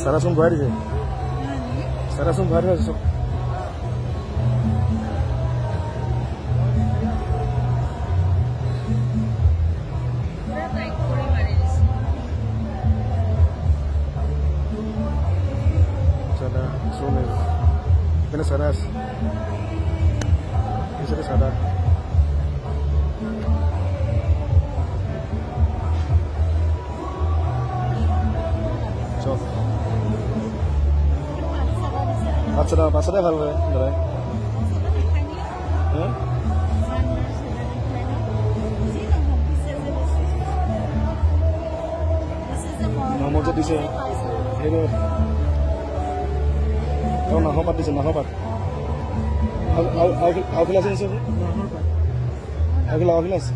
Sarah sum bhai diye. Sarah sum bhai diye. Sarah sum es. Kena Sarah. Ini Sarah. So. Pasada ভাল হয় দাদা মমো যে দিছে সেইবোৰ নাহৰ পাত দিছে নাহৰ পাত আউফিল আছে আউফিল আছে